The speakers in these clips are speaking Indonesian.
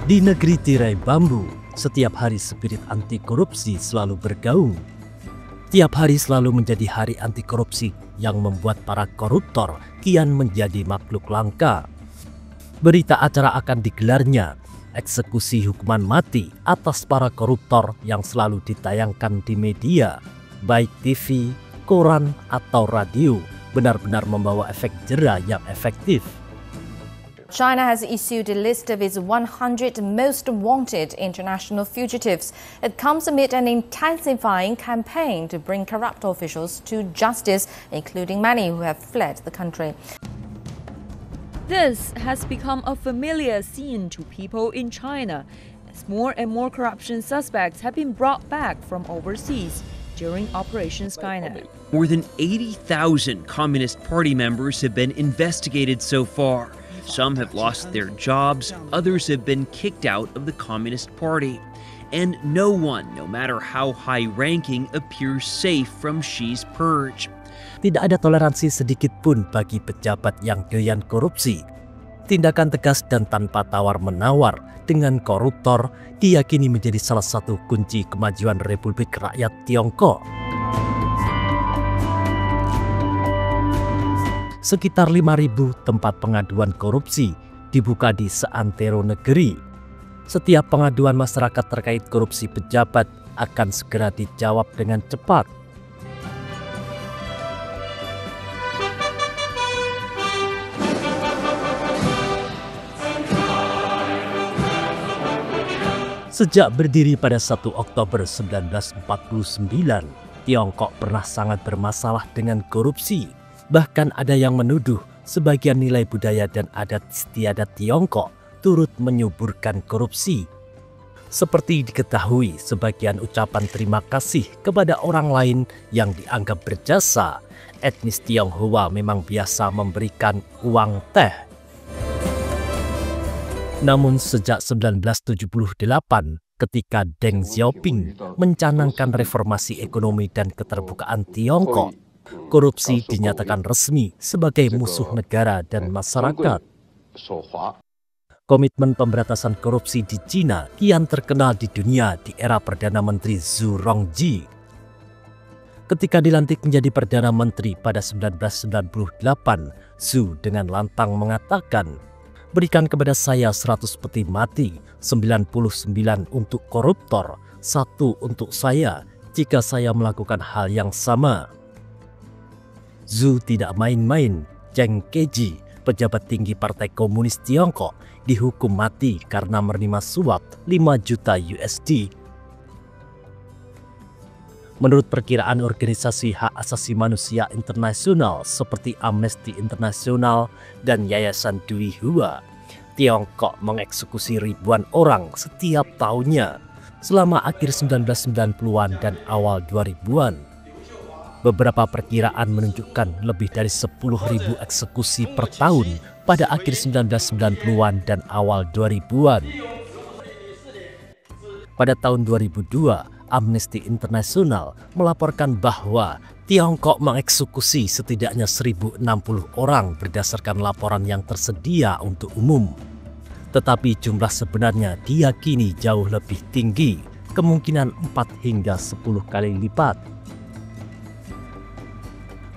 Di negeri tirai bambu, setiap hari spirit anti korupsi selalu bergaung. Tiap hari selalu menjadi hari anti korupsi yang membuat para koruptor kian menjadi makhluk langka. Berita acara akan digelarnya eksekusi hukuman mati atas para koruptor yang selalu ditayangkan di media, baik TV, koran, atau radio, benar-benar membawa efek jera yang efektif. China has issued a list of its 100 most wanted international fugitives. It comes amid an intensifying campaign to bring corrupt officials to justice, including many who have fled the country. This has become a familiar scene to people in China, as more and more corruption suspects have been brought back from overseas during Operation Skynet. More than 80,000 Communist Party members have been investigated so far. Some have lost their jobs, others have been kicked out of the Communist Party. And no one, no matter how high-ranking, appears safe from Xi's purge. Tidak ada toleransi sedikit pun bagi pejabat yang doyan korupsi. Tindakan tegas dan tanpa tawar-menawar dengan koruptor diyakini menjadi salah satu kunci kemajuan Republik Rakyat Tiongkok. Sekitar 5.000 tempat pengaduan korupsi dibuka di seantero negeri. Setiap pengaduan masyarakat terkait korupsi pejabat akan segera dijawab dengan cepat. Sejak berdiri pada 1 Oktober 1949, Tiongkok pernah sangat bermasalah dengan korupsi. Bahkan ada yang menuduh sebagian nilai budaya dan adat istiadat Tiongkok turut menyuburkan korupsi. Seperti diketahui, sebagian ucapan terima kasih kepada orang lain yang dianggap berjasa, etnis Tionghoa memang biasa memberikan uang teh. Namun sejak 1978, ketika Deng Xiaoping mencanangkan reformasi ekonomi dan keterbukaan Tiongkok, korupsi dinyatakan resmi sebagai musuh negara dan masyarakat. Komitmen pemberantasan korupsi di Cina kian terkenal di dunia di era Perdana Menteri Zhu Rongji. Ketika dilantik menjadi Perdana Menteri pada 1998, Zhu dengan lantang mengatakan, "Berikan kepada saya 100 peti mati, 99 untuk koruptor, 1 untuk saya jika saya melakukan hal yang sama." Zhu tidak main-main. Zheng Keji, pejabat tinggi Partai Komunis Tiongkok, dihukum mati karena menerima suap 5 juta USD. Menurut perkiraan organisasi hak asasi manusia internasional seperti Amnesty International dan Yayasan Dui Hua, Tiongkok mengeksekusi ribuan orang setiap tahunnya selama akhir 1990-an dan awal 2000-an. Beberapa perkiraan menunjukkan lebih dari 10.000 eksekusi per tahun pada akhir 1990-an dan awal 2000-an. Pada tahun 2002, Amnesty International melaporkan bahwa Tiongkok mengeksekusi setidaknya 1.060 orang berdasarkan laporan yang tersedia untuk umum. Tetapi jumlah sebenarnya diyakini jauh lebih tinggi, kemungkinan 4 hingga 10 kali lipat.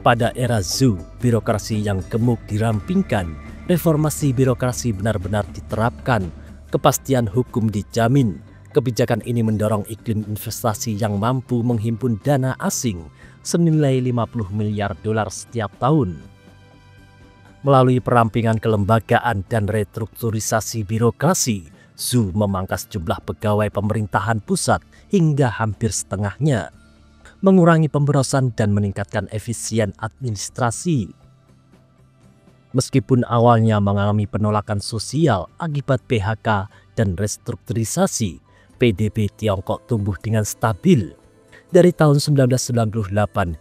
Pada era Zhu, birokrasi yang gemuk dirampingkan, reformasi birokrasi benar-benar diterapkan, kepastian hukum dijamin. Kebijakan ini mendorong iklim investasi yang mampu menghimpun dana asing senilai 50 miliar dolar setiap tahun. Melalui perampingan kelembagaan dan restrukturisasi birokrasi, Zhu memangkas jumlah pegawai pemerintahan pusat hingga hampir setengahnya, mengurangi pemborosan dan meningkatkan efisien administrasi. Meskipun awalnya mengalami penolakan sosial akibat PHK dan restrukturisasi, PDB Tiongkok tumbuh dengan stabil. Dari tahun 1998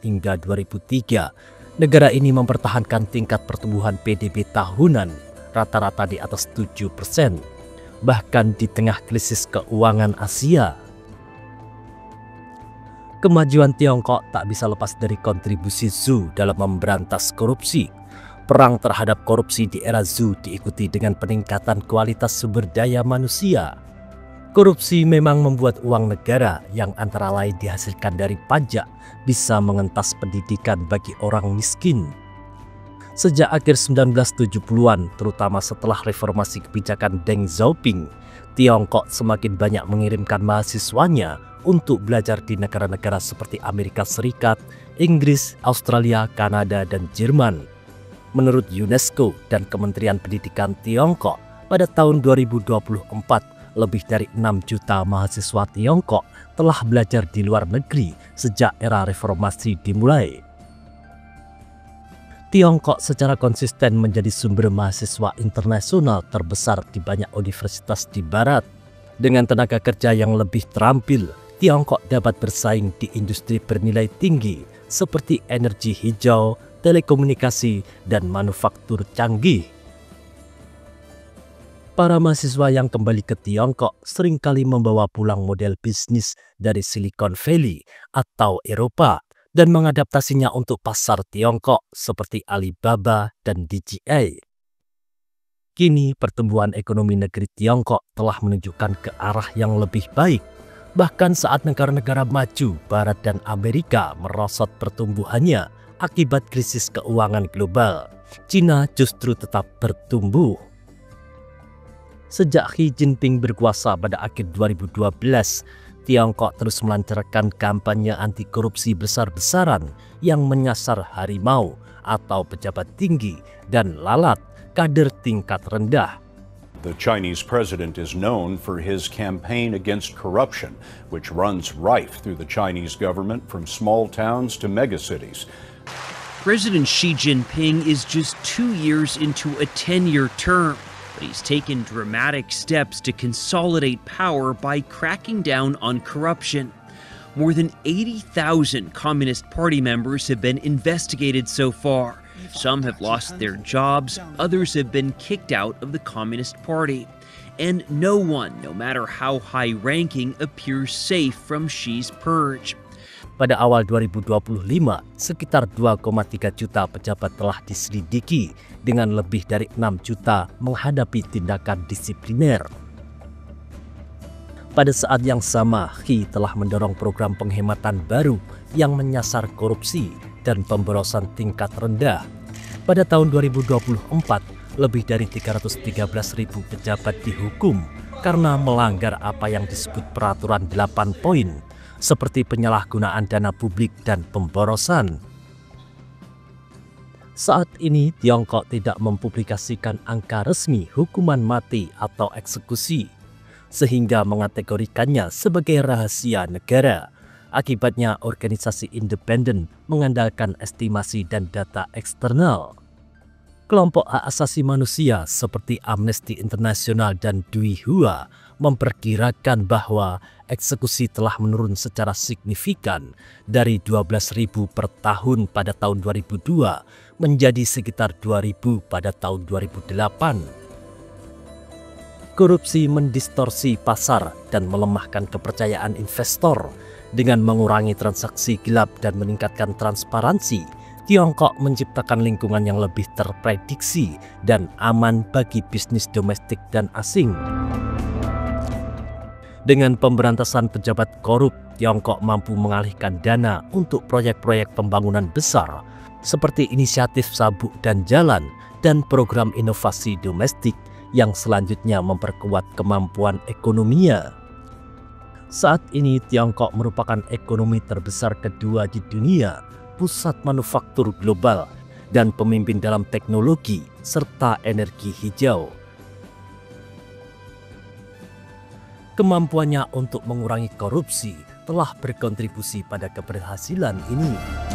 hingga 2003, negara ini mempertahankan tingkat pertumbuhan PDB tahunan rata-rata di atas 7%, bahkan di tengah krisis keuangan Asia. Kemajuan Tiongkok tak bisa lepas dari kontribusi Zhu dalam memberantas korupsi. Perang terhadap korupsi di era Zhu diikuti dengan peningkatan kualitas sumber daya manusia. Korupsi memang membuat uang negara yang antara lain dihasilkan dari pajak bisa mengentas pendidikan bagi orang miskin. Sejak akhir 1970-an, terutama setelah reformasi kebijakan Deng Xiaoping, Tiongkok semakin banyak mengirimkan mahasiswanya untuk belajar di negara-negara seperti Amerika Serikat, Inggris, Australia, Kanada, dan Jerman. Menurut UNESCO dan Kementerian Pendidikan Tiongkok, pada tahun 2024, lebih dari 6 juta mahasiswa Tiongkok telah belajar di luar negeri sejak era reformasi dimulai. Tiongkok secara konsisten menjadi sumber mahasiswa internasional terbesar di banyak universitas di barat. Dengan tenaga kerja yang lebih terampil, Tiongkok dapat bersaing di industri bernilai tinggi seperti energi hijau, telekomunikasi, dan manufaktur canggih. Para mahasiswa yang kembali ke Tiongkok seringkali membawa pulang model bisnis dari Silicon Valley atau Eropa dan mengadaptasinya untuk pasar Tiongkok seperti Alibaba dan DJI. Kini pertumbuhan ekonomi negeri Tiongkok telah menunjukkan ke arah yang lebih baik. Bahkan saat negara-negara maju Barat dan Amerika merosot pertumbuhannya akibat krisis keuangan global, China justru tetap bertumbuh. Sejak Xi Jinping berkuasa pada akhir 2012, Tiongkok terus melancarkan kampanye anti korupsi besar-besaran yang menyasar harimau atau pejabat tinggi dan lalat kader tingkat rendah. The Chinese president is known for his campaign against corruption, which runs rife through the Chinese government from small towns to megacities. President Xi Jinping is just 2 years into a 10-year term. He's taken dramatic steps to consolidate power by cracking down on corruption. More than 80,000 Communist Party members have been investigated so far. Some have lost their jobs, others have been kicked out of the Communist Party. And no one, no matter how high-ranking, appears safe from Xi's purge. Pada awal 2025, sekitar 2,3 juta pejabat telah diselidiki dengan lebih dari 6 juta menghadapi tindakan disipliner. Pada saat yang sama, Xi telah mendorong program penghematan baru yang menyasar korupsi dan pemborosan tingkat rendah. Pada tahun 2024, lebih dari 313.000 pejabat dihukum karena melanggar apa yang disebut peraturan 8 poin, seperti penyalahgunaan dana publik dan pemborosan. Saat ini Tiongkok tidak mempublikasikan angka resmi hukuman mati atau eksekusi, sehingga mengategorikannya sebagai rahasia negara. Akibatnya organisasi independen mengandalkan estimasi dan data eksternal. Kelompok hak asasi manusia seperti Amnesty International dan Dui Hua memperkirakan bahwa eksekusi telah menurun secara signifikan dari 12.000 per tahun pada tahun 2002 menjadi sekitar 2.000 pada tahun 2008. Korupsi mendistorsi pasar dan melemahkan kepercayaan investor. Dengan mengurangi transaksi gelap dan meningkatkan transparansi, Tiongkok menciptakan lingkungan yang lebih terprediksi dan aman bagi bisnis domestik dan asing. Dengan pemberantasan pejabat korup, Tiongkok mampu mengalihkan dana untuk proyek-proyek pembangunan besar seperti inisiatif sabuk dan jalan dan program inovasi domestik yang selanjutnya memperkuat kemampuan ekonominya. Saat ini Tiongkok merupakan ekonomi terbesar kedua di dunia, pusat manufaktur global, dan pemimpin dalam teknologi serta energi hijau. Kemampuannya untuk mengurangi korupsi telah berkontribusi pada keberhasilan ini.